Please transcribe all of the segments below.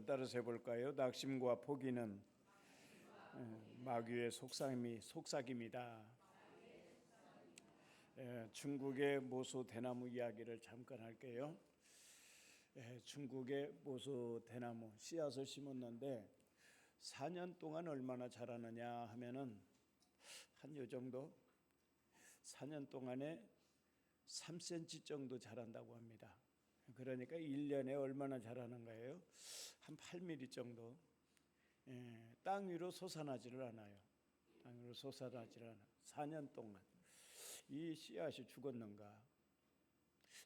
따라서 해볼까요? 낙심과 포기는 마귀의 속삭임이다. 중국의 모소 대나무 이야기를 잠깐 할게요. 중국의 모소 대나무 씨앗을 심었는데 4년 동안 얼마나 자라느냐 하면은 한 요 정도 4년 동안에 3cm 정도 자란다고 합니다. 그러니까 1년에 얼마나 자라는 거예요? 한 8mm 정도. 땅 위로 솟아나지를 않아요. 땅 위로 솟아나지를 않아요. 4년 동안 이 씨앗이 죽었는가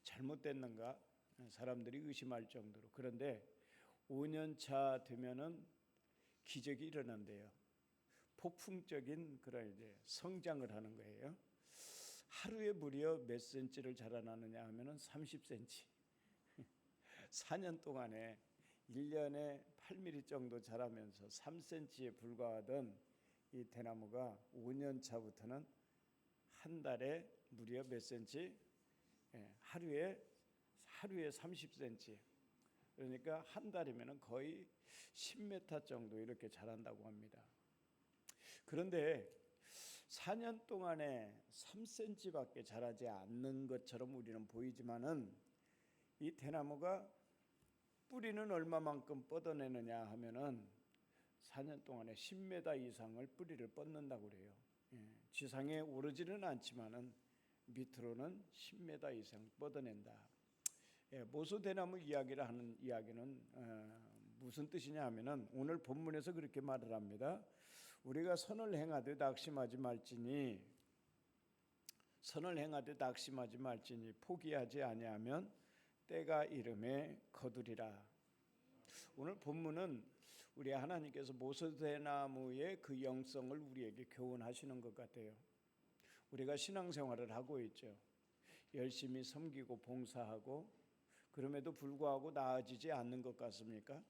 잘못됐는가 사람들이 의심할 정도로. 그런데 5년 차 되면은 기적이 일어난대요. 폭풍적인 그런 이제 성장을 하는 거예요. 하루에 무려 몇 센치를 자라나느냐 하면은 30cm. 4년 동안에 1년에 8mm 정도 자라면서 3cm에 불과하던 이 대나무가 5년 차부터는 한 달에 무려 몇 cm? 하루에 30cm. 그러니까 한 달이면 거의 10m 정도 이렇게 자란다고 합니다. 그런데 4년 동안에 3cm밖에 자라지 않는 것처럼 우리는 보이지만은 이 대나무가 뿌리는 얼마만큼 뻗어내느냐 하면은 4년 동안에 10m 이상을 뿌리를 뻗는다고 그래요. 지상에 오르지는 않지만은 밑으로는 10m 이상 뻗어낸다. 모소대나무 이야기를 하는 이야기는 무슨 뜻이냐 하면은 오늘 본문에서 그렇게 말을 합니다. 우리가 선을 행하되 낙심하지 말지니 포기하지 아니하면 때가 이름에 거두리라. 오늘 본문은 우리 하나님께서 모소대나무의 그 영성을 우리에게 교훈하시는 것 같아요. 우리가 신앙생활을 하고 있죠. 열심히 섬기고 봉사하고 그럼에도 불구하고 나아지지 않는 것 같습니까?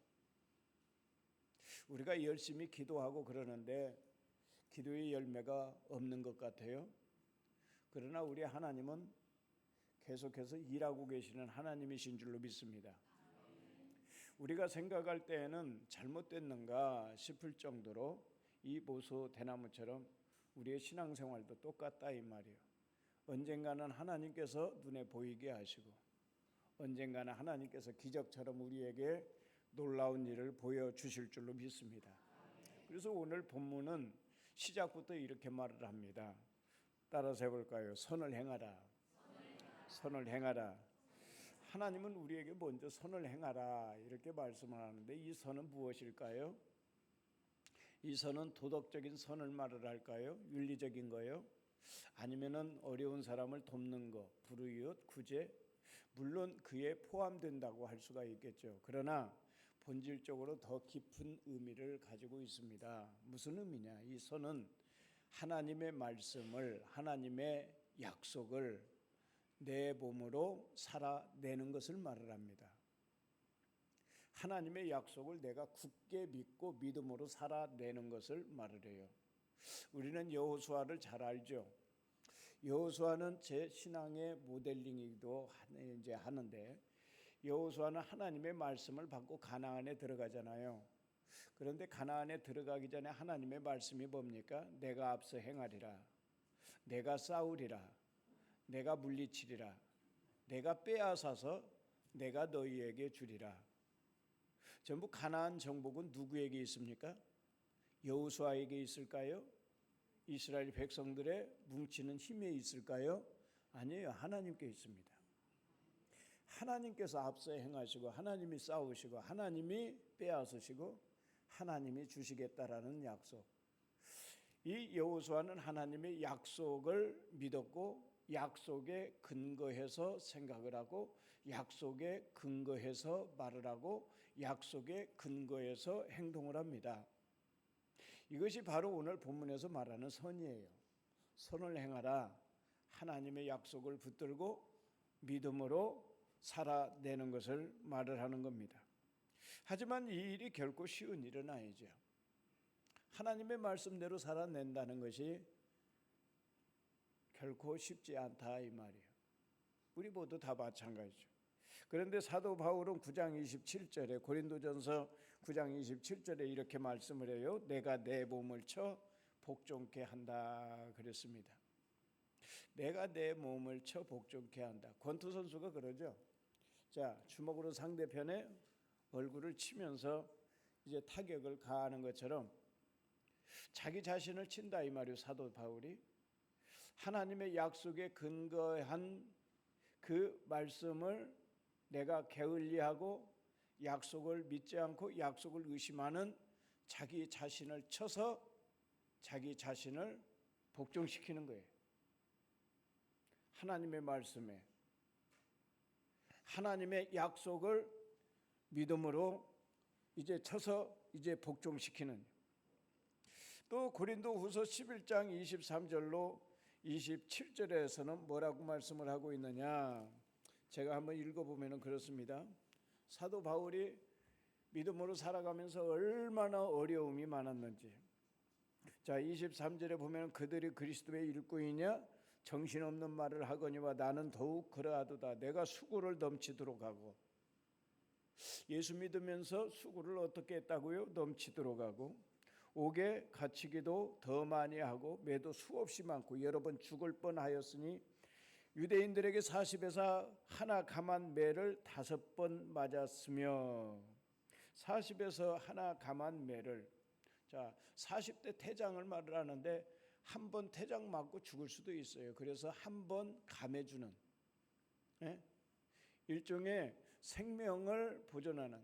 우리가 열심히 기도하고 그러는데 기도의 열매가 없는 것 같아요. 그러나 우리 하나님은 계속해서 일하고 계시는 하나님이신 줄로 믿습니다. 우리가 생각할 때에는 잘못됐는가 싶을 정도로 이 모소 대나무처럼 우리의 신앙생활도 똑같다 이 말이에요. 언젠가는 하나님께서 눈에 보이게 하시고 언젠가는 하나님께서 기적처럼 우리에게 놀라운 일을 보여주실 줄로 믿습니다. 그래서 오늘 본문은 시작부터 이렇게 말을 합니다. 따라서 해볼까요? 선을 행하라. 선을 행하라. 하나님은 우리에게 먼저 선을 행하라 이렇게 말씀을 하는데 이 선은 무엇일까요? 이 선은 도덕적인 선을 말을 할까요? 윤리적인 거요? 아니면은 어려운 사람을 돕는 거, 불우이웃, 구제, 물론 그에 포함된다고 할 수가 있겠죠. 그러나 본질적으로 더 깊은 의미를 가지고 있습니다. 무슨 의미냐? 이 선은 하나님의 말씀을, 하나님의 약속을 내 몸으로 살아내는 것을 말을 합니다. 하나님의 약속을 내가 굳게 믿고 믿음으로 살아내는 것을 말을 해요. 우리는 여호수아를 잘 알죠. 여호수아는 제 신앙의 모델링이기도 이제 하는데 여호수아는 하나님의 말씀을 받고 가나안에 들어가잖아요. 그런데 가나안에 들어가기 전에 하나님의 말씀이 뭡니까? 내가 앞서 행하리라. 내가 싸우리라. 내가 물리치리라. 내가 빼앗아서 내가 너희에게 주리라. 전부 가나안 정복은 누구에게 있습니까? 여호수아에게 있을까요? 이스라엘 백성들의 뭉치는 힘에 있을까요? 아니에요. 하나님께 있습니다. 하나님께서 앞서 행하시고 하나님이 싸우시고 하나님이 빼앗으시고 하나님이 주시겠다라는 약속. 이 여호수아는 하나님의 약속을 믿었고 약속에 근거해서 생각을 하고 약속에 근거해서 말을 하고 약속에 근거해서 행동을 합니다. 이것이 바로 오늘 본문에서 말하는 선이에요. 선을 행하라. 하나님의 약속을 붙들고 믿음으로 살아내는 것을 말을 하는 겁니다. 하지만 이 일이 결코 쉬운 일은 아니죠. 하나님의 말씀대로 살아낸다는 것이 결코 쉽지 않다 이 말이에요. 우리 모두 다 마찬가지죠. 그런데 사도 바울은 9장 27절에 고린도전서 9장 27절에 이렇게 말씀을 해요. 내가 내 몸을 쳐 복종케 한다 그랬습니다. 내가 내 몸을 쳐 복종케 한다. 권투 선수가 그러죠. 자, 주먹으로 상대편의 얼굴을 치면서 이제 타격을 가하는 것처럼 자기 자신을 친다 이 말이에요. 사도 바울이 하나님의 약속에 근거한 그 말씀을 내가 게을리하고 약속을 믿지 않고 약속을 의심하는 자기 자신을 쳐서 자기 자신을 복종시키는 거예요. 하나님의 말씀에 하나님의 약속을 믿음으로 이제 쳐서 이제 복종시키는. 또 고린도후서 11장 23절로 27절에서는 뭐라고 말씀을 하고 있느냐? 제가 한번 읽어보면 그렇습니다. 사도 바울이 믿음으로 살아가면서 얼마나 어려움이 많았는지. 자, 23절에 보면 그들이 그리스도의 일꾼이냐 정신없는 말을 하거니와 나는 더욱 그러하도다. 내가 수고를 넘치도록 하고. 예수 믿으면서 수고를 어떻게 했다고요? 넘치도록 하고. 옥에 갇히기도 더 많이 하고 매도 수없이 많고 여러 번 죽을 뻔하였으니 유대인들에게 40에서 하나 감한 매를 5번 맞았으며 40에서 하나 감한 매를. 자, 40대 태장을 말을 하는데 한 번 태장 맞고 죽을 수도 있어요. 그래서 한 번 감해주는 일종의 생명을 보존하는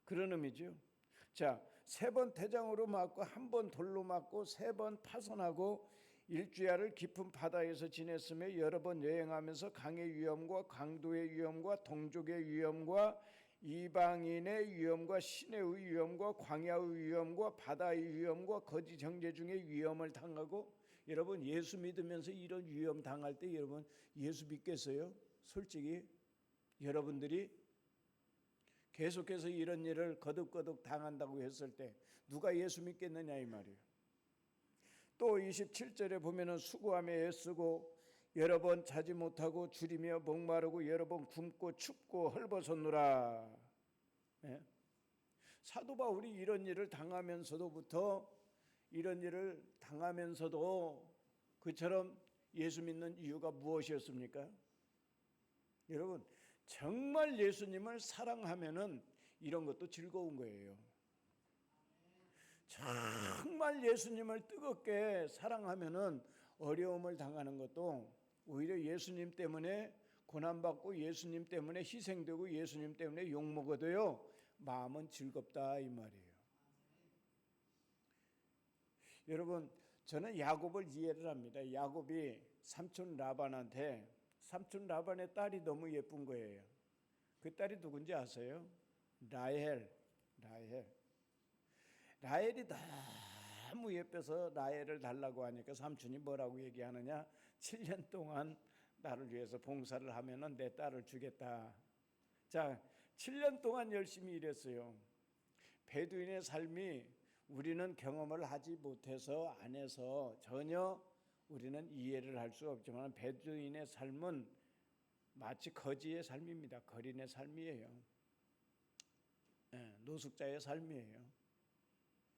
그런 의미죠. 자, 3번 태장으로 맞고 한 번 돌로 맞고 3번 파손하고 일주야를 깊은 바다에서 지냈으며 여러 번 여행하면서 강의 위험과 강도의 위험과 동족의 위험과 이방인의 위험과 시내의 위험과 광야의 위험과 바다의 위험과 거짓 형제 중에 위험을 당하고. 여러분 예수 믿으면서 이런 위험 당할 때 여러분 예수 믿겠어요? 솔직히 여러분들이 계속해서 이런 일을 거듭거듭 당한다고 했을 때 누가 예수 믿겠느냐 이 말이에요. 또 27절에 보면은 수고하며 애쓰고 여러 번 자지 못하고 줄이며 목마르고 여러 번 굶고 춥고 헐벗었노라. 사도 바울이 이런 일을 당하면서도부터 이런 일을 당하면서도 그처럼 예수 믿는 이유가 무엇이었습니까? 여러분 정말 예수님을 사랑하면은 이런 것도 즐거운 거예요. 정말 예수님을 뜨겁게 사랑하면은 어려움을 당하는 것도 오히려 예수님 때문에 고난받고 예수님 때문에 희생되고 예수님 때문에 욕먹어도요 마음은 즐겁다 이 말이에요. 여러분 저는 야곱을 이해를 합니다. 야곱이 삼촌 라반한테 삼촌 라반의 딸이 너무 예쁜 거예요. 그 딸이 누군지 아세요? 라헬이 너무 예뻐서 라헬을 달라고 하니까 삼촌이 뭐라고 얘기하느냐? 7년 동안 나를 위해서 봉사를 하면은 내 딸을 주겠다. 자, 7년 동안 열심히 일했어요. 베두인의 삶이 우리는 경험을 하지 못해서 안 해서 전혀 우리는 이해를 할 수 없지만 베두인의 삶은 마치 거지의 삶입니다. 거린의 삶이에요. 노숙자의 삶이에요.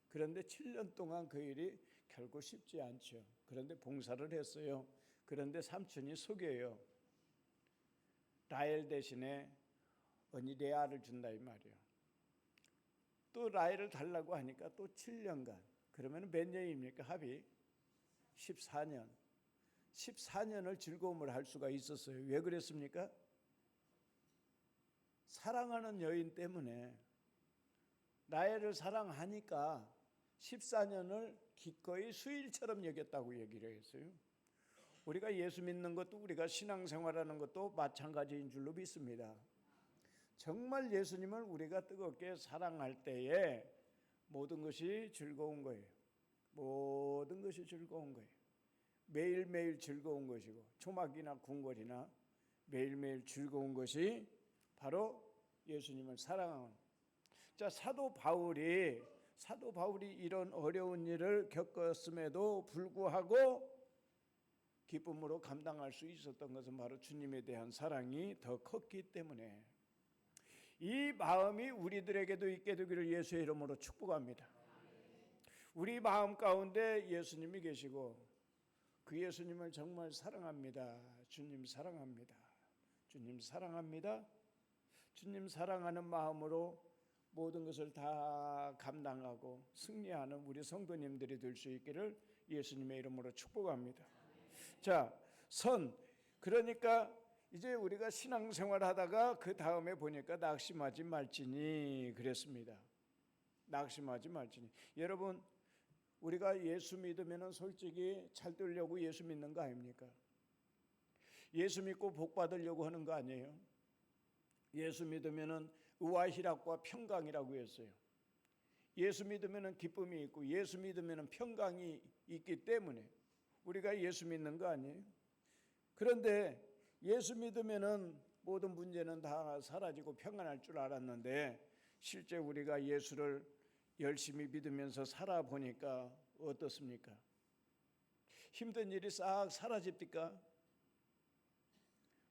그런데 7년 동안 그 일이 결코 쉽지 않죠. 그런데 봉사를 했어요. 그런데 삼촌이 속여요. 라헬 대신에 언니 레아를 준다 이 말이에요. 또 라헬을 달라고 하니까 또 7년간. 그러면 몇 년입니까? 합이 14년. 14년을 즐거움을 할 수가 있었어요. 왜 그랬습니까? 사랑하는 여인 때문에. 라헬을 사랑하니까 14년을 기꺼이 수일처럼 여겼다고 얘기를 했어요. 우리가 예수 믿는 것도 우리가 신앙생활하는 것도 마찬가지인 줄로 믿습니다. 정말 예수님을 우리가 뜨겁게 사랑할 때에 모든 것이 즐거운 거예요. 모든 것이 즐거운 거예요. 매일매일 즐거운 것이고 초막이나 궁궐이나 매일매일 즐거운 것이 바로 예수님을 사랑하는. 자, 사도 바울이 이런 어려운 일을 겪었음에도 불구하고 기쁨으로 감당할 수 있었던 것은 바로 주님에 대한 사랑이 더 컸기 때문에. 이 마음이 우리들에게도 있게 되기를 예수의 이름으로 축복합니다. 우리 마음 가운데 예수님이 계시고 그 예수님을 정말 사랑합니다. 주님 사랑합니다. 주님 사랑합니다. 주님 사랑하는 마음으로 모든 것을 다 감당하고 승리하는 우리 성도님들이 될 수 있기를 예수님의 이름으로 축복합니다. 자, 그러니까 이제 우리가 신앙생활 하다가 그 다음에 보니까 낙심하지 말지니 그랬습니다. 낙심하지 말지니. 여러분, 우리가 예수 믿으면 솔직히 잘 되려고 예수 믿는 거 아닙니까? 예수 믿고 복 받으려고 하는 거 아니에요? 예수 믿으면 의와 희락과 평강이라고 했어요. 예수 믿으면 기쁨이 있고 예수 믿으면 평강이 있기 때문에 우리가 예수 믿는 거 아니에요? 그런데 예수 믿으면 모든 문제는 다 사라지고 평안할 줄 알았는데 실제 우리가 예수를 열심히 믿으면서 살아보니까 어떻습니까? 힘든 일이 싹 사라집니까?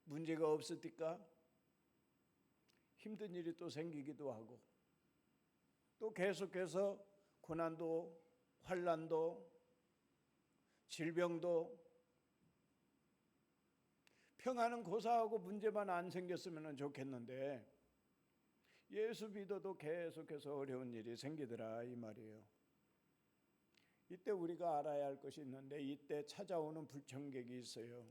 문제가 없습니까? 힘든 일이 또 생기기도 하고 또 계속해서 고난도 환난도 질병도 평안은 고사하고 문제만 안 생겼으면 좋겠는데 예수 믿어도 계속해서 어려운 일이 생기더라 이 말이에요. 이때 우리가 알아야 할 것이 있는데 이때 찾아오는 불청객이 있어요.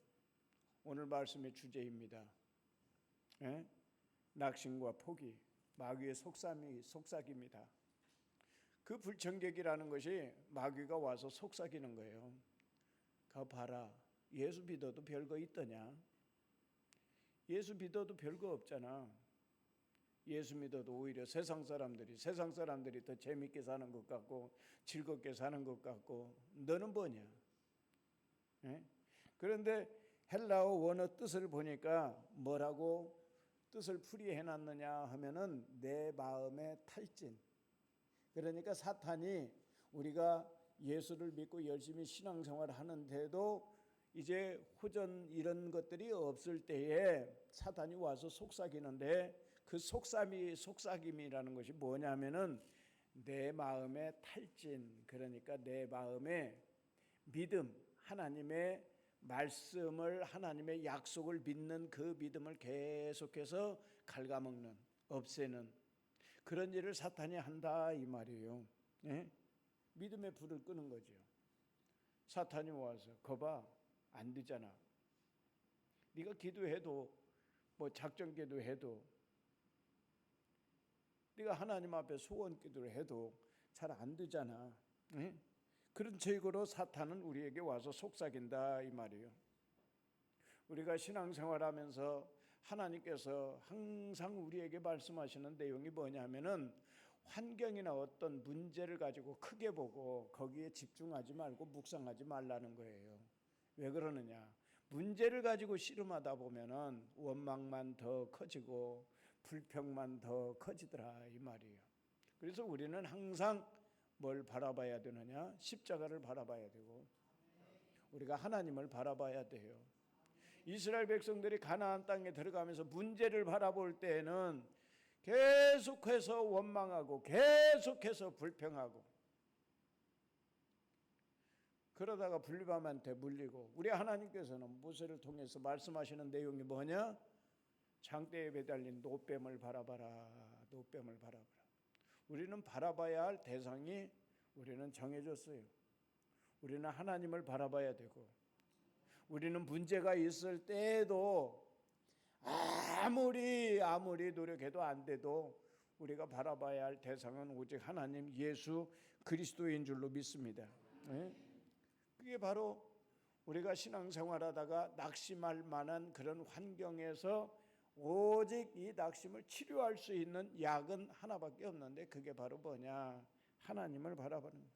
오늘 말씀의 주제입니다. 낙심과 포기, 마귀의 속삭입니다. 그 불청객이라는 것이 마귀가 와서 속삭이는 거예요. 가 봐라, 예수 믿어도 별거 있더냐? 예수 믿어도 별거 없잖아. 예수 믿어도 오히려 세상 사람들이 더 재밌게 사는 것 같고 즐겁게 사는 것 같고 너는 뭐냐? 그런데 헬라어 원어 뜻을 보니까 뭐라고 뜻을 풀이해 놨느냐 하면은 내 마음의 탈진. 그러니까 사탄이 우리가 예수를 믿고 열심히 신앙생활을 하는데도 이제 호전 이런 것들이 없을 때에 사탄이 와서 속삭이는데 그 속삭임이라는 것이 뭐냐면은 내 마음의 탈진, 그러니까 내 마음의 믿음, 하나님의 말씀을, 하나님의 약속을 믿는 그 믿음을 계속해서 갉아먹는, 없애는 그런 일을 사탄이 한다 이 말이에요. 믿음의 불을 끄는 거죠. 사탄이 와서 거봐, 안 되잖아. 네가 기도해도 뭐 작전 기도해도 네가 하나님 앞에 소원 기도를 해도 잘 안 되잖아. 그런 식으로 사탄은 우리에게 와서 속삭인다 이 말이에요. 우리가 신앙생활하면서 하나님께서 항상 우리에게 말씀하시는 내용이 뭐냐면은 환경이나 어떤 문제를 가지고 크게 보고 거기에 집중하지 말고 묵상하지 말라는 거예요. 왜 그러느냐? 문제를 가지고 씨름하다 보면은 원망만 더 커지고 불평만 더 커지더라 이 말이에요. 그래서 우리는 항상 뭘 바라봐야 되느냐? 십자가를 바라봐야 되고 우리가 하나님을 바라봐야 돼요. 이스라엘 백성들이 가나안 땅에 들어가면서 문제를 바라볼 때에는 계속해서 원망하고 계속해서 불평하고 그러다가 블리밤한테 물리고 우리 하나님께서는 모세를 통해서 말씀하시는 내용이 뭐냐? 장대에 매달린 노뱀을 바라봐라. 노뱀을 바라봐라. 우리는 바라봐야 할 대상이 우리는 정해졌어요. 우리는 하나님을 바라봐야 되고 우리는 문제가 있을 때에도 아무리 노력해도 안 돼도 우리가 바라봐야 할 대상은 오직 하나님 예수 그리스도인 줄로 믿습니다. 그게 바로 우리가 신앙생활하다가 낙심할 만한 그런 환경에서 오직 이 낙심을 치료할 수 있는 약은 하나밖에 없는데 그게 바로 뭐냐? 하나님을 바라보는 거예요.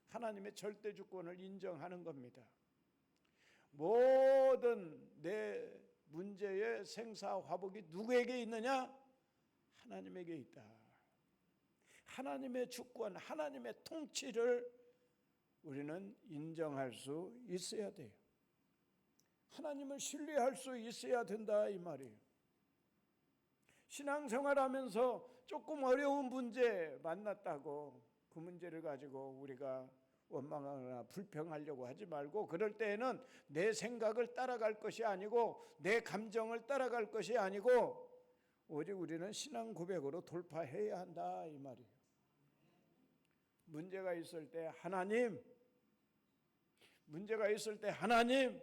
하나님의 절대 주권을 인정하는 겁니다. 모든 내 문제의 생사화복이 누구에게 있느냐? 하나님에게 있다. 하나님의 주권, 하나님의 통치를 우리는 인정할 수 있어야 돼요. 하나님을 신뢰할 수 있어야 된다 이 말이에요. 신앙생활하면서 조금 어려운 문제 만났다고 그 문제를 가지고 우리가 원망하거나 불평하려고 하지 말고, 그럴 때에는 내 생각을 따라갈 것이 아니고 내 감정을 따라갈 것이 아니고 오직 우리는 신앙 고백으로 돌파해야 한다 이 말이에요. 문제가 있을 때 하나님, 문제가 있을 때 하나님,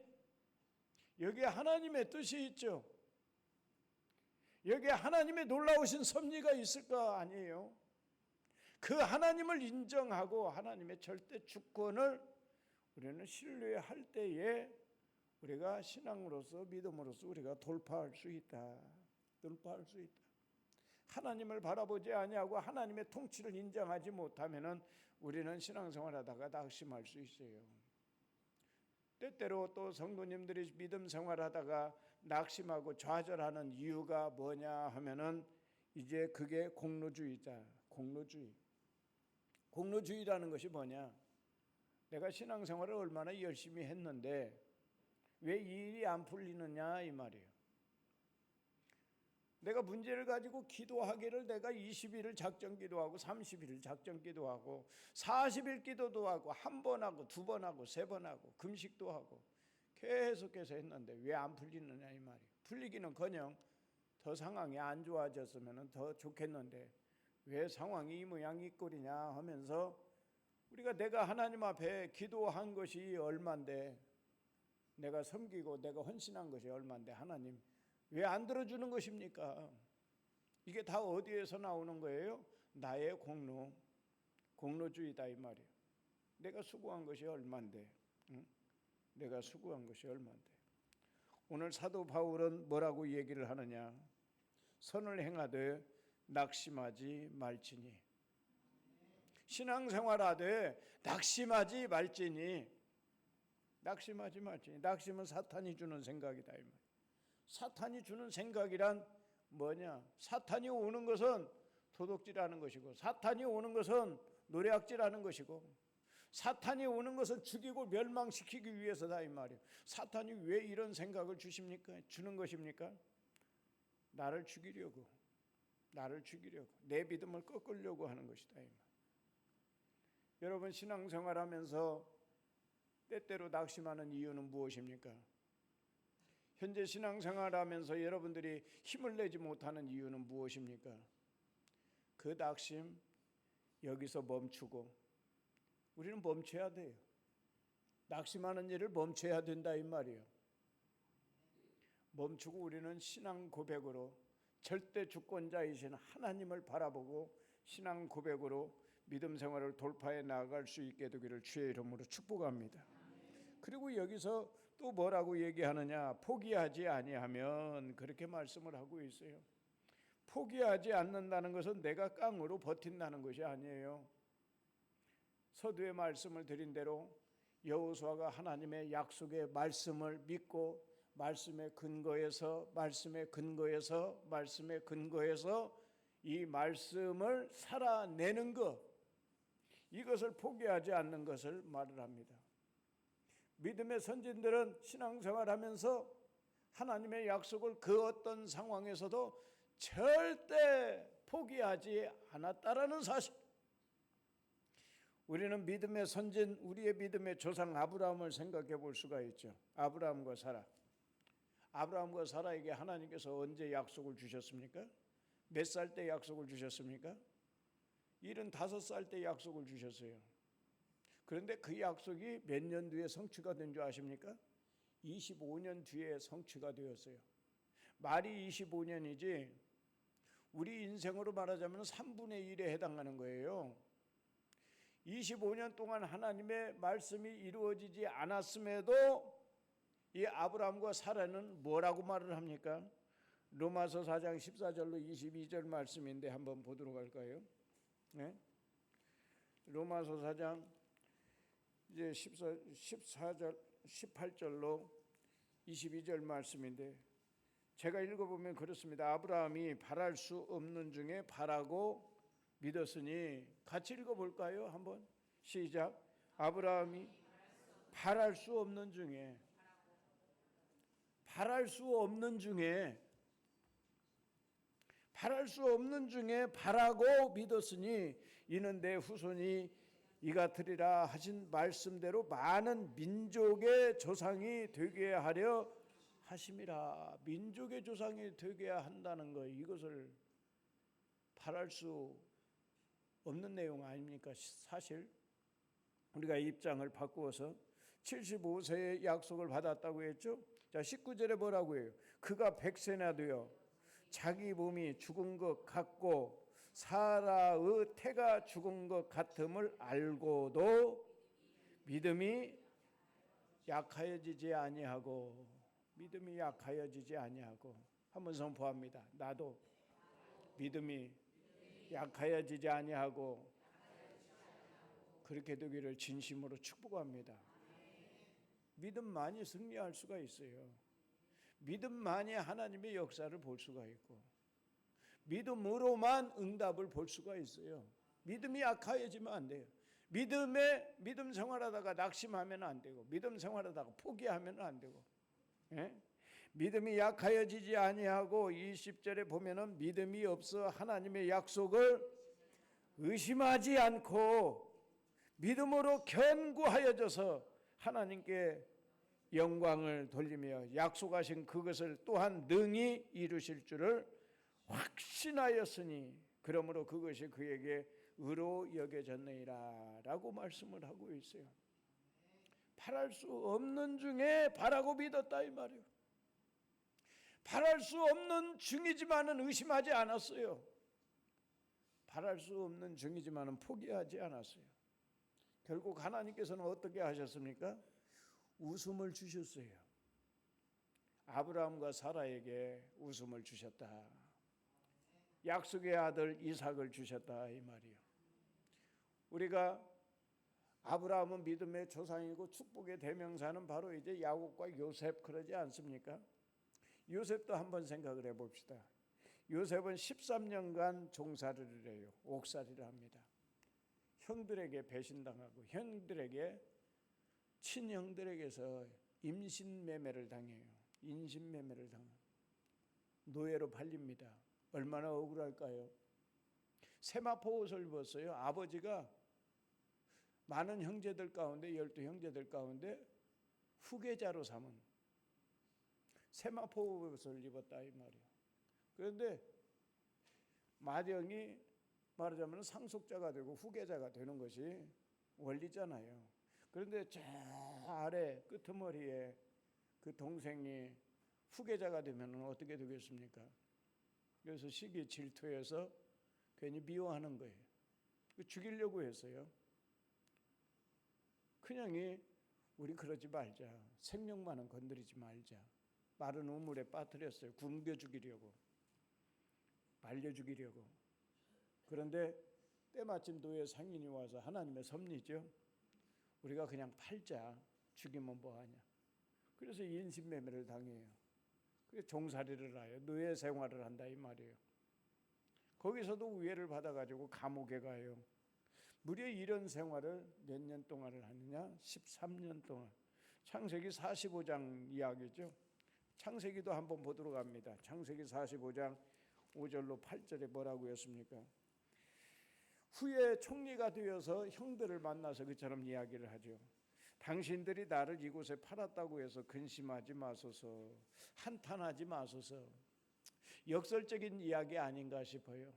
여기에 하나님의 뜻이 있죠. 여기에 하나님의 놀라우신 섭리가 있을 거 아니에요. 그 하나님을 인정하고 하나님의 절대 주권을 우리는 신뢰할 때에 우리가 신앙으로서 믿음으로서 우리가 돌파할 수 있다. 돌파할 수 있다. 하나님을 바라보지 아니하고 하나님의 통치를 인정하지 못하면은 우리는 신앙생활하다가 낙심할 수 있어요. 때때로 또 성도님들이 믿음 생활하다가 낙심하고 좌절하는 이유가 뭐냐 하면은 이제 그게 공로주의자, 공로주의. 공로주의라는 것이 뭐냐? 내가 신앙생활을 얼마나 열심히 했는데 왜 이 일이 안 풀리느냐 이 말이에요. 내가 문제를 가지고 기도하기를 내가 20일을 작정 기도하고 30일을 작정 기도하고 40일 기도도 하고 한 번 하고 두 번 하고 세 번 하고 금식도 하고 계속해서 했는데 왜 안 풀리느냐 이 말이에요. 풀리기는커녕 더 상황이 안 좋아졌으면 더 좋겠는데 왜 상황이 이 모양 이 꼴이냐 하면서 우리가 내가 하나님 앞에 기도한 것이 얼만데, 내가 섬기고 내가 헌신한 것이 얼만데 하나님 왜 안 들어주는 것입니까? 이게 다 어디에서 나오는 거예요? 나의 공로주의다 이 말이에요. 내가 수고한 것이 얼만데, 응? 내가 수고한 것이 얼만데. 오늘 사도 바울은 뭐라고 얘기를 하느냐? 선을 행하되 낙심하지 말지니. 신앙생활하되 낙심하지 말지니. 낙심하지 말지니. 낙심은 사탄이 주는 생각이다 이 말이에요. 사탄이 주는 생각이란 뭐냐? 사탄이 오는 것은 도둑질하는 것이고, 사탄이 오는 것은 노략질하는 것이고, 사탄이 오는 것은 죽이고 멸망시키기 위해서다 이 말이에요. 사탄이 왜 이런 생각을 주는 것입니까? 나를 죽이려고, 나를 죽이려고, 내 믿음을 꺾으려고 하는 것이다 이 말이에요. 여러분 신앙생활하면서 때때로 낙심하는 이유는 무엇입니까? 현재 신앙생활하면서 여러분들이 힘을 내지 못하는 이유는 무엇입니까? 그 낙심 여기서 멈추고 우리는 멈춰야 돼요. 낙심하는 일을 멈춰야 된다 이 말이에요. 멈추고 우리는 신앙 고백으로 절대 주권자이신 하나님을 바라보고 신앙 고백으로 믿음 생활을 돌파해 나아갈 수 있게 되기를 주의 이름으로 축복합니다. 그리고 여기서 또 뭐라고 얘기하느냐? 포기하지 아니하면, 그렇게 말씀을 하고 있어요. 포기하지 않는다는 것은 내가 깡으로 버틴다는 것이 아니에요. 서두에 말씀을 드린 대로 여호수아가 하나님의 약속의 말씀을 믿고 말씀에 근거해서 이 말씀을 살아내는 것, 이것을 포기하지 않는 것을 말을 합니다. 믿음의 선진들은 신앙생활하면서 하나님의 약속을 그 어떤 상황에서도 절대 포기하지 않았다라는 사실. 우리는 믿음의 선진, 우리의 믿음의 조상 아브라함을 생각해 볼 수가 있죠. 아브라함과 사라에게 하나님께서 언제 약속을 주셨습니까? 몇 살 때 약속을 주셨습니까? 75살 때 약속을 주셨어요. 그런데 그 약속이 몇 년 뒤에 성취가 된 줄 아십니까? 25년 뒤에 성취가 되었어요. 말이 25년이지 우리 인생으로 말하자면 3분의 1에 해당하는 거예요. 25년 동안 하나님의 말씀이 이루어지지 않았음에도 이 아브라함과 사라는 뭐라고 말을 합니까? 로마서 4장 14절로 22절 말씀인데 한번 보도록 할까요? 네? 로마서 4장 이제 14절 18절로 22절 말씀인데 제가 읽어보면 그렇습니다. 아브라함이 바랄 수 없는 중에 바라고 믿었으니, 같이 읽어볼까요? 한번 시작. 아브라함이 바랄 수 없는 중에 바랄 수 없는 중에 바라고 믿었으니 이는 내 후손이 이같으리라 하신 말씀대로 많은 민족의 조상이 되게 하려 하심이라. 민족의 조상이 되게 한다는 거, 이것을 바랄 수 없는 내용 아닙니까? 사실 우리가 입장을 바꾸어서 75세의 약속을 받았다고 했죠. 자, 19절에 뭐라고 해요? 그가 100세나 되어 자기 몸이 죽은 것 같고 사라의 태가 죽은 것 같음을 알고도 믿음이 약하여지지 아니하고, 믿음이 약하여지지 아니하고. 한번 선포합니다. 나도 믿음이 약하여지지 아니하고 그렇게 되기를 진심으로 축복합니다. 믿음만이 승리할 수가 있어요. 믿음만이 하나님의 역사를 볼 수가 있고, 믿음으로만 응답을 볼 수가 있어요. 믿음이 약하여지면 안 돼요. 믿음 생활하다가 낙심하면 안 되고, 믿음 생활하다가 포기하면 안 되고. 예? 믿음이 약하여지지 아니하고 20절에 보면은 믿음이 없어 하나님의 약속을 의심하지 않고 믿음으로 견고하여져서 하나님께 영광을 돌리며 약속하신 그것을 또한 능히 이루실 줄을 확신하였으니 그러므로 그것이 그에게 의로 여겨졌느니라 라고 말씀을 하고 있어요. 바랄 수 없는 중에 바라고 믿었다 이 말이에요. 바랄 수 없는 중이지만은 의심하지 않았어요. 바랄 수 없는 중이지만은 포기하지 않았어요. 결국 하나님께서는 어떻게 하셨습니까? 웃음을 주셨어요. 아브라함과 사라에게 웃음을 주셨다. 약속의 아들 이삭을 주셨다 이 말이에요. 우리가 아브라함은 믿음의 조상이고 축복의 대명사는 바로 이제 야곱과 요셉 그러지 않습니까? 요셉도 한번 생각을 해봅시다. 요셉은 13년간 종살이를 해요. 옥살이를 합니다. 형들에게 배신당하고 친형들에게서 임신매매를 당해요. 인신매매를 당해요. 노예로 팔립니다. 얼마나 억울할까요? 세마포 옷을 입었어요. 아버지가 많은 형제들 가운데 12형제들 가운데 후계자로 삼은 세마포 옷을 입었다 이 말이에요. 그런데 마령이 말하자면 상속자가 되고 후계자가 되는 것이 원리잖아요. 그런데 저 아래 끄트머리에 그 동생이 후계자가 되면 어떻게 되겠습니까? 그래서 시기 질투해서 괜히 미워하는 거예요. 죽이려고 했어요. 큰형이 우리 그러지 말자. 생명만은 건드리지 말자. 마른 우물에 빠뜨렸어요. 굶겨 죽이려고. 말려 죽이려고. 그런데 때마침 노예 상인이 와서 하나님의 섭리죠. 우리가 그냥 팔자. 죽이면 뭐하냐. 그래서 인신매매를 당해요. 그래서 종살이를 해요. 노예 생활을 한다 이 말이에요. 거기서도 우애를 받아가지고 감옥에 가요. 무려 이런 생활을 몇 년 동안을 하느냐? 13년 동안. 창세기 45장 이야기죠. 창세기도 한번 보도록 합니다. 창세기 45장 5절로 8절에 뭐라고 했습니까? 후에 총리가 되어서 형들을 만나서 그처럼 이야기를 하죠. 당신들이 나를 이곳에 팔았다고 해서 근심하지 마소서, 한탄하지 마소서. 역설적인 이야기 아닌가 싶어요.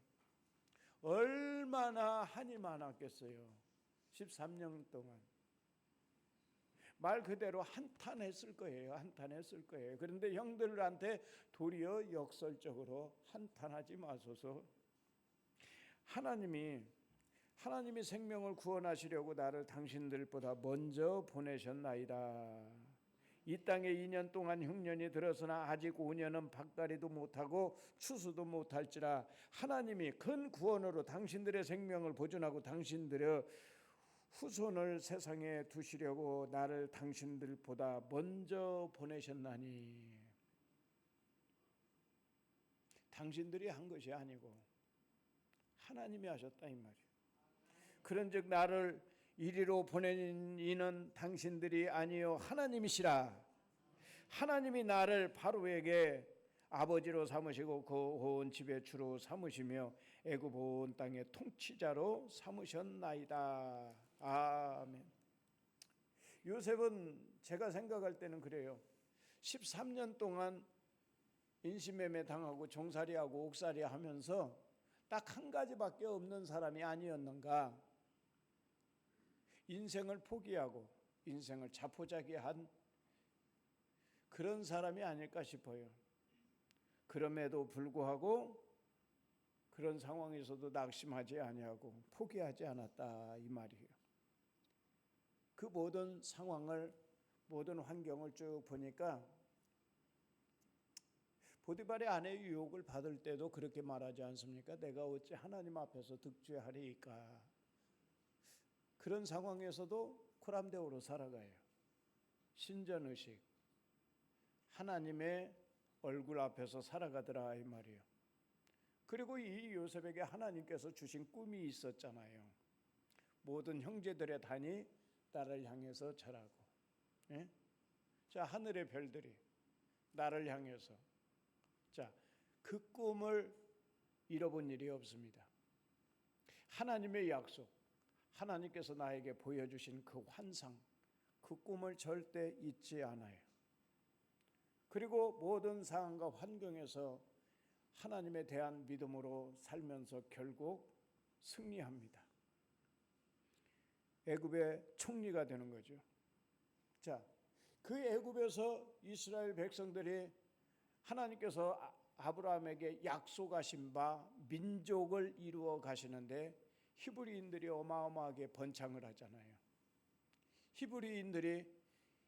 얼마나 한이 많았겠어요. 13년 동안. 말 그대로 한탄했을 거예요. 한탄했을 거예요. 그런데 형들한테 도리어 역설적으로 한탄하지 마소서. 하나님이 생명을 구원하시려고 나를 당신들보다 먼저 보내셨나이다. 이 땅에 2년 동안 흉년이 들었으나 아직 5년은 밭갈이도 못하고 추수도 못할지라 하나님이 큰 구원으로 당신들의 생명을 보존하고 당신들의 후손을 세상에 두시려고 나를 당신들보다 먼저 보내셨나니. 당신들이 한 것이 아니고 하나님이 하셨다 이 말이에요. 그런즉 나를 이리로 보낸 이는 당신들이 아니요 하나님이시라. 하나님이 나를 바로에게 아버지로 삼으시고 그 온 집의 주로 삼으시며 애굽 온 땅의 통치자로 삼으셨나이다. 아멘. 요셉은 제가 생각할 때는 그래요. 13년 동안 인신매매 당하고 종살이하고 옥살이 하면서 딱 한 가지밖에 없는 사람이 아니었는가. 인생을 포기하고 인생을 자포자기한 그런 사람이 아닐까 싶어요. 그럼에도 불구하고 그런 상황에서도 낙심하지 아니하고 포기하지 않았다 이 말이에요. 그 모든 상황을 모든 환경을 쭉 보니까 보디발의 아내의 유혹을 받을 때도 그렇게 말하지 않습니까? 내가 어찌 하나님 앞에서 득죄하리이까. 그런 상황에서도 코람데오로 살아가요. 신전의식, 하나님의 얼굴 앞에서 살아가더라 이 말이에요. 그리고 이 요셉에게 하나님께서 주신 꿈이 있었잖아요. 모든 형제들의 단이 나를 향해서 절하고, 예? 자, 하늘의 별들이 나를 향해서, 자, 그 꿈을 잃어본 일이 없습니다. 하나님의 약속, 하나님께서 나에게 보여주신 그 환상, 그 꿈을 절대 잊지 않아요. 그리고 모든 상황과 환경에서 하나님에 대한 믿음으로 살면서 결국 승리합니다. 애굽의 총리가 되는 거죠. 자, 그 애굽에서 이스라엘 백성들이 하나님께서 아브라함에게 약속하신 바 민족을 이루어 가시는데 히브리인들이 어마어마하게 번창을 하잖아요. 히브리인들이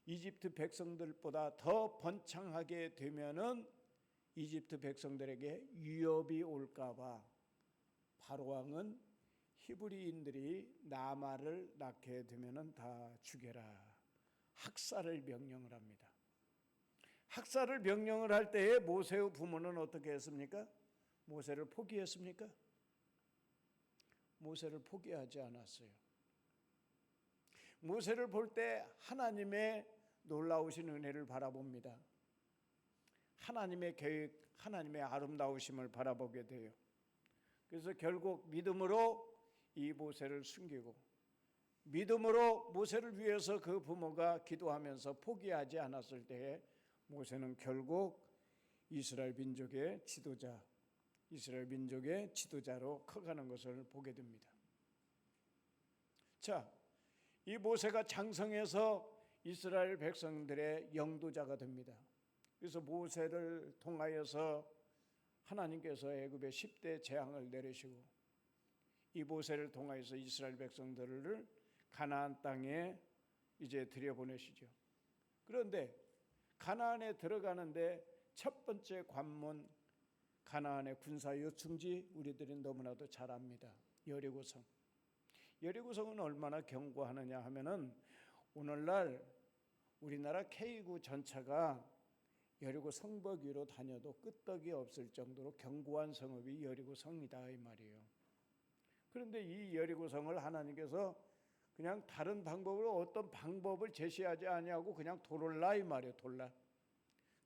이집트 백성들보다 더 번창하게 되면은 이집트 백성들에게 위협이 올까봐 바로 왕은 히브리인들이 나마를 낳게 되면은 다 죽여라, 학살을 명령을 합니다. 학살을 명령을 할 때에 모세의 부모는 어떻게 했습니까? 모세를 포기했습니까? 모세를 포기하지 않았어요. 모세를 볼 때 하나님의 놀라우신 은혜를 바라봅니다. 하나님의 계획, 하나님의 아름다우심을 바라보게 돼요. 그래서 결국 믿음으로 이 모세를 숨기고 믿음으로 모세를 위해서 그 부모가 기도하면서 포기하지 않았을 때에 모세는 결국 이스라엘 민족의 지도자, 이스라엘 민족의 지도자로 커가는 것을 보게 됩니다. 자, 이 모세가 장성해서 이스라엘 백성들의 영도자가 됩니다. 그래서 모세를 통하여서 하나님께서 애굽에 10대 재앙을 내리시고 이 모세를 통하여서 이스라엘 백성들을 가나안 땅에 이제 들여보내시죠. 그런데 가나안에 들어가는데 첫 번째 관문, 가나안의 군사 요충지 우리들은 너무나도 잘 압니다. 여리고성. 여리고성은 얼마나 견고하느냐 하면은 오늘날 우리나라 K9 전차가 여리고 성벽 위로 다녀도 끄떡이 없을 정도로 견고한 성읍이 여리고성이다 이 말이에요. 그런데 이 여리고성을 하나님께서 그냥 다른 방법으로 어떤 방법을 제시하지 아니하고 그냥 돌라 이 말이에요. 돌라.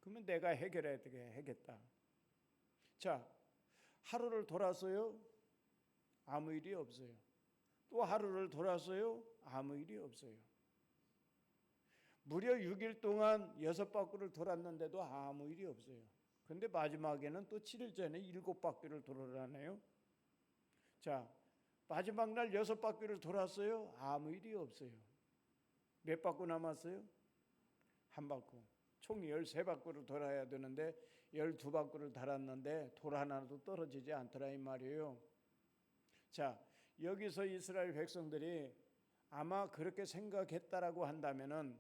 그러면 내가 해결해야 되겠다. 자, 하루를 돌았어요. 아무 일이 없어요. 또 하루를 돌았어요. 아무 일이 없어요. 무려 6일 동안 6바퀴를 돌았는데도 아무 일이 없어요. 그런데 마지막에는 또 7일 전에 7바퀴를 돌아라네요. 자, 마지막 날 6바퀴를 돌았어요. 아무 일이 없어요. 몇 바퀴 남았어요? 한 바퀴. 총 13바퀴를 돌아야 되는데 12바퀴를 달았는데 돌 하나도 떨어지지 않더라 이 말이에요. 자, 여기서 이스라엘 백성들이 아마 그렇게 생각했다라고 한다면은,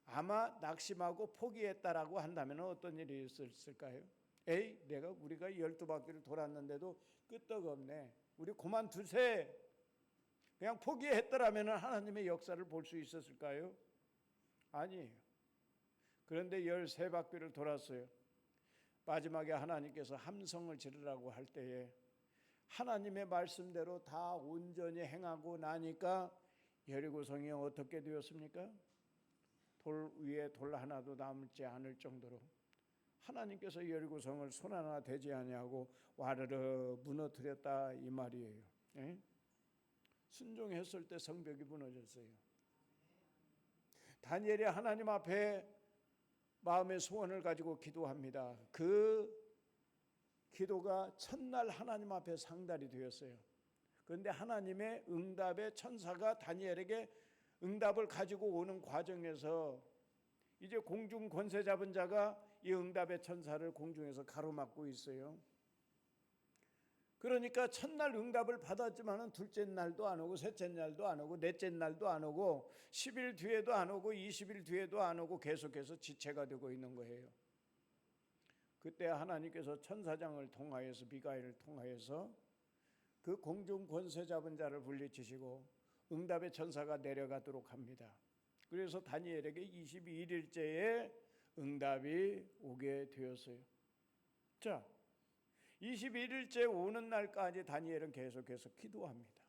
아마 낙심하고 포기했다라고 한다면 어떤 일이 있었을까요? 우리가 12바퀴를 돌았는데도 끄떡없네. 우리 그만두세. 그냥 포기했더라면 하나님의 역사를 볼 수 있었을까요? 아니에요. 그런데 13바퀴를 돌았어요. 마지막에 하나님께서 함성을 지르라고 할 때에 하나님의 말씀대로 다 온전히 행하고 나니까 여리고성이 어떻게 되었습니까? 돌 위에 돌 하나도 남지 않을 정도로 하나님께서 여리고성을 손 하나 대지 아니하고 와르르 무너뜨렸다 이 말이에요. 예? 순종했을 때 성벽이 무너졌어요. 다니엘이 하나님 앞에 마음의 소원을 가지고 기도합니다. 그 기도가 첫날 하나님 앞에 상달이 되었어요. 그런데 하나님의 응답의 천사가 다니엘에게 응답을 가지고 오는 과정에서 이제 공중 권세 잡은 자가 이 응답의 천사를 공중에서 가로막고 있어요. 그러니까 첫날 응답을 받았지만은 둘째 날도 안 오고 셋째 날도 안 오고 넷째 날도 안 오고 10일 뒤에도 안 오고 20일 뒤에도 안 오고 계속해서 지체가 되고 있는 거예요. 그때 하나님께서 천사장을 통하여서 미가엘을 통하여서 그 공중 권세 잡은 자를 물리치시고 응답의 천사가 내려가도록 합니다. 그래서 다니엘에게 21일째에 응답이 오게 되었어요. 자, 21일째 오는 날까지 다니엘은 계속해서 기도합니다.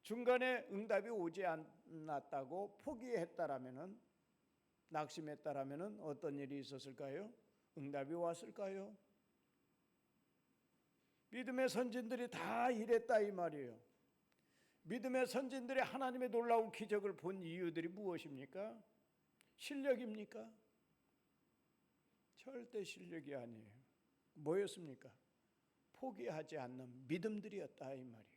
중간에 응답이 오지 않았다고 포기했다라면은, 낙심했다라면은 어떤 일이 있었을까요? 응답이 왔을까요? 믿음의 선진들이 다 이랬다 이 말이에요. 믿음의 선진들이 하나님의 놀라운 기적을 본 이유들이 무엇입니까? 실력입니까? 절대 실력이 아니에요. 뭐였습니까? 포기하지 않는 믿음들이었다 이 말이에요.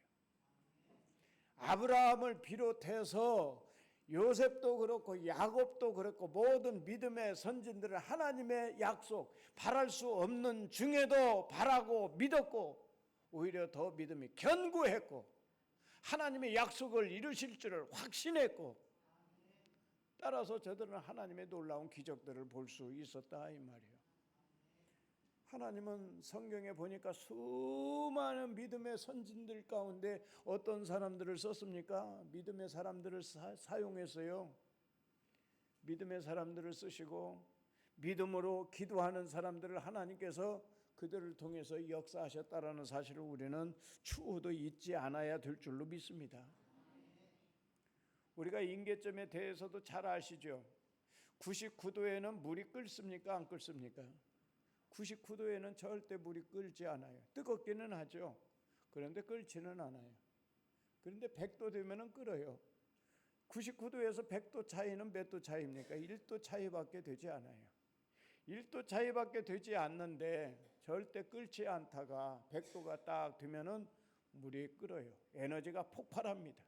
아브라함을 비롯해서 요셉도 그렇고 야곱도 그렇고 모든 믿음의 선진들은 하나님의 약속, 바랄 수 없는 중에도 바라고 믿었고 오히려 더 믿음이 견고했고 하나님의 약속을 이루실 줄을 확신했고 따라서 저들은 하나님의 놀라운 기적들을 볼 수 있었다 이 말이에요. 하나님은 성경에 보니까 수많은 믿음의 선진들 가운데 어떤 사람들을 썼습니까? 믿음의 사람들을 사용했어요. 믿음의 사람들을 쓰시고 믿음으로 기도하는 사람들을 하나님께서 그들을 통해서 역사하셨다라는 사실을 우리는 추후도 잊지 않아야 될 줄로 믿습니다. 우리가 임계점에 대해서도 잘 아시죠? 99도에는 물이 끓습니까? 안 끓습니까? 99도에는 절대 물이 끓지 않아요. 뜨겁기는 하죠. 그런데 끓지는 않아요. 그런데 100도 되면은 끓어요. 99도에서 100도 차이는 몇 도 차이입니까? 1도 차이밖에 되지 않아요. 1도 차이밖에 되지 않는데 절대 끓지 않다가 100도가 딱 되면은 물이 끓어요. 에너지가 폭발합니다.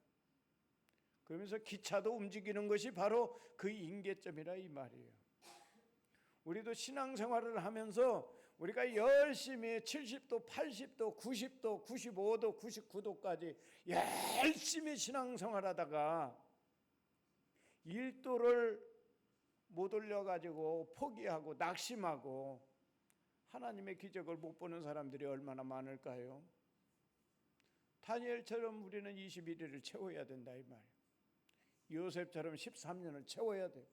그러면서 기차도 움직이는 것이 바로 그 임계점이라 이 말이에요. 우리도 신앙생활을 하면서 우리가 열심히 70도, 80도, 90도, 95도, 99도까지 열심히 신앙생활하다가 1도를 못 올려가지고 포기하고 낙심하고 하나님의 기적을 못 보는 사람들이 얼마나 많을까요? 다니엘처럼 우리는 21일을 채워야 된다 이 말이에요. 요셉처럼 13년을 채워야 되고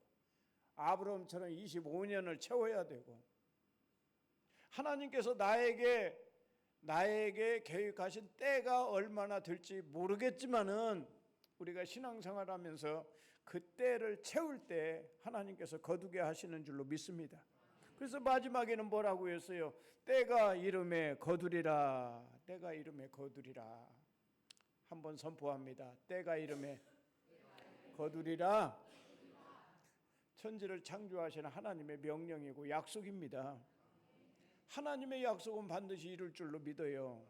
아브라함처럼 25년을 채워야 되고 하나님께서 나에게 계획하신 때가 얼마나 될지 모르겠지만은 우리가 신앙생활하면서 그 때를 채울 때 하나님께서 거두게 하시는 줄로 믿습니다. 그래서 마지막에는 뭐라고 했어요? 때가 이름에 거두리라. 때가 이름에 거두리라. 한번 선포합니다. 때가 이름에 거두리라. 천지를 창조하시는 하나님의 명령이고 약속입니다. 하나님의 약속은 반드시 이룰 줄로 믿어요.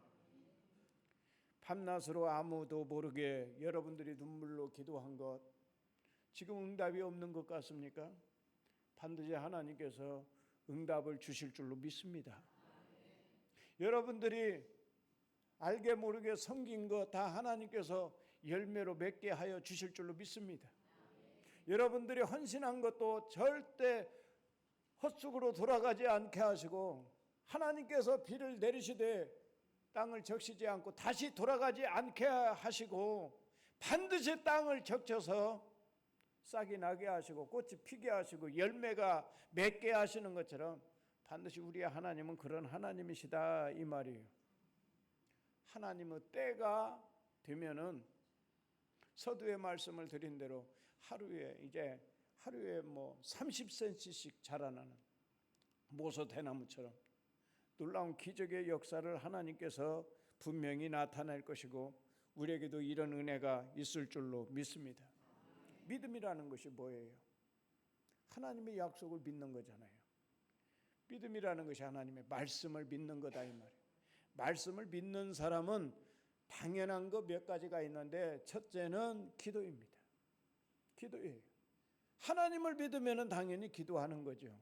밤낮으로 아무도 모르게 여러분들이 눈물로 기도한 것 지금 응답이 없는 것 같습니까? 반드시 하나님께서 응답을 주실 줄로 믿습니다. 여러분들이 알게 모르게 섬긴 것 다 하나님께서 열매로 맺게 하여 주실 줄로 믿습니다. 여러분들이 헌신한 것도 절대 헛수고로 돌아가지 않게 하시고 하나님께서 비를 내리시되 땅을 적시지 않고 다시 돌아가지 않게 하시고 반드시 땅을 적셔서 싹이 나게 하시고 꽃이 피게 하시고 열매가 맺게 하시는 것처럼 반드시 우리의 하나님은 그런 하나님이시다 이 말이에요. 하나님의 때가 되면은 서두에 말씀을 드린 대로 하루에 뭐 30cm씩 자라나는 모소 대나무처럼 놀라운 기적의 역사를 하나님께서 분명히 나타낼 것이고 우리에게도 이런 은혜가 있을 줄로 믿습니다. 믿음이라는 것이 뭐예요? 하나님의 약속을 믿는 거잖아요. 믿음이라는 것이 하나님의 말씀을 믿는 거다 이 말이에요. 말씀을 믿는 사람은 당연한 거 몇 가지가 있는데 첫째는 기도입니다. 기도예요. 하나님을 믿으면 당연히 기도하는 거죠.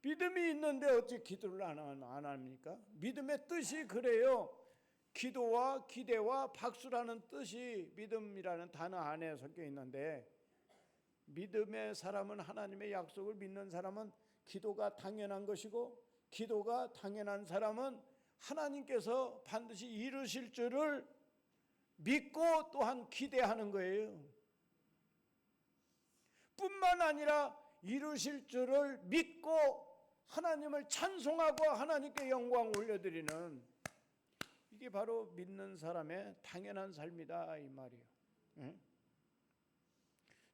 믿음이 있는데 어찌 기도를 안 합니까? 믿음의 뜻이 그래요. 기도와 기대와 박수라는 뜻이 믿음이라는 단어 안에 섞여 있는데 믿음의 사람은 하나님의 약속을 믿는 사람은 기도가 당연한 것이고 기도가 당연한 사람은 하나님께서 반드시 이루실 줄을 믿고 또한 기대하는 거예요. 뿐만 아니라 이루실 줄을 믿고 하나님을 찬송하고 하나님께 영광 올려드리는 이게 바로 믿는 사람의 당연한 삶이다 이 말이에요.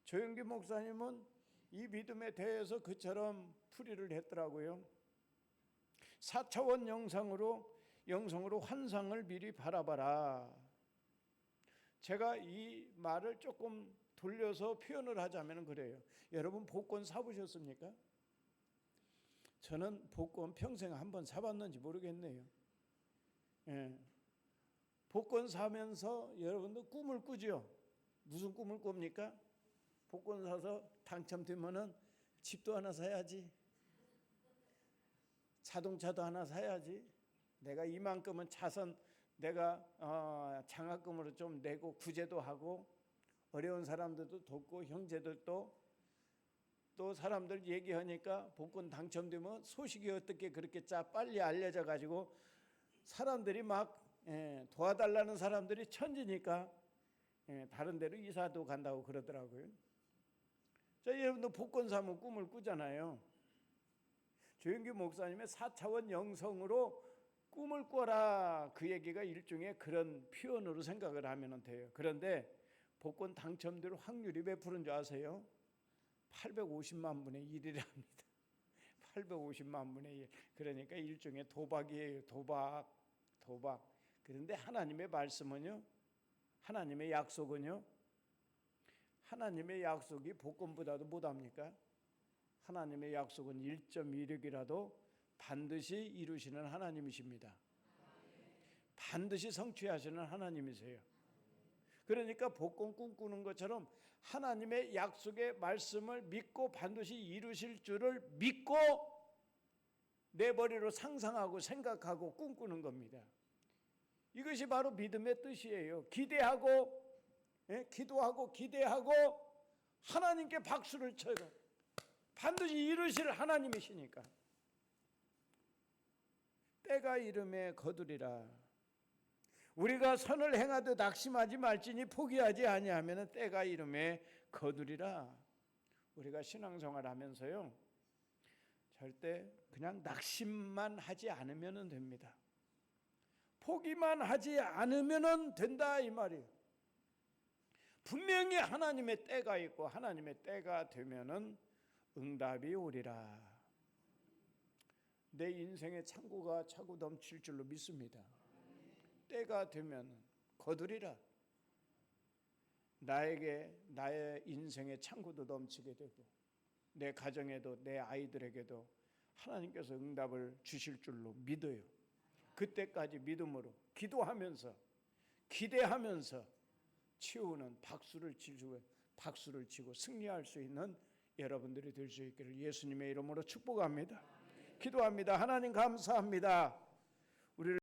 조영기 목사님은 이 믿음에 대해서 그처럼 풀이를 했더라고요. 4차원 영성으로 환상을 미리 바라봐라. 제가 이 말을 조금 돌려서 표현을 하자면 그래요. 여러분 복권 사보셨습니까? 저는 복권 평생 한번 사봤는지 모르겠네요. 복권 사면서 여러분도 꿈을 꾸죠. 무슨 꿈을 꿉니까? 복권 사서 당첨되면은 집도 하나 사야지, 자동차도 하나 사야지, 내가 이만큼은 차선 내가 장학금으로 좀 내고 구제도 하고 어려운 사람들도 돕고 형제들도 또 사람들 얘기하니까 복권 당첨되면 소식이 어떻게 그렇게 빨리 알려져 가지고 사람들이 막 도와달라는 사람들이 천지니까 다른 데로 이사도 간다고 그러더라고요. 자, 여러분도 복권 사면 꿈을 꾸잖아요. 조영기 목사님의 4차원 영성으로 꿈을 꿔라 그 얘기가 일종의 그런 표현으로 생각을 하면 돼요. 그런데 복권 당첨될 확률이 몇 프로인 줄 아세요? 850만 분의 1이랍니다. 850만 분의 1. 그러니까 일종의 도박이에요. 도박. 그런데 하나님의 말씀은요, 하나님의 약속은요, 하나님의 약속이 복권보다도 못합니까? 하나님의 약속은 1.16이라도 반드시 이루시는 하나님이십니다. 반드시 성취하시는 하나님이세요. 그러니까 복권 꿈꾸는 것처럼 하나님의 약속의 말씀을 믿고 반드시 이루실 줄을 믿고 내 머리로 상상하고 생각하고 꿈꾸는 겁니다. 이것이 바로 믿음의 뜻이에요. 기대하고 기도하고 기대하고 하나님께 박수를 쳐요. 반드시 이루실 하나님이시니까. 때가 이름에 거두리라. 우리가 선을 행하듯 낙심하지 말지니 포기하지 아니하면 때가 이름에 거두리라. 우리가 신앙생활 하면서요, 절대 그냥 낙심만 하지 않으면 됩니다. 포기만 하지 않으면 된다 이 말이에요. 분명히 하나님의 때가 있고 하나님의 때가 되면은 응답이 오리라. 내 인생의 창고가 차고 넘칠 줄로 믿습니다. 때가 되면 거두리라. 나의 인생의 창고도 넘치게 되고 내 가정에도 내 아이들에게도 하나님께서 응답을 주실 줄로 믿어요. 그때까지 믿음으로 기도하면서 기대하면서 치우는 박수를 치고 승리할 수 있는 여러분들이 될 수 있기를 예수님의 이름으로 축복합니다. 기도합니다. 하나님 감사합니다.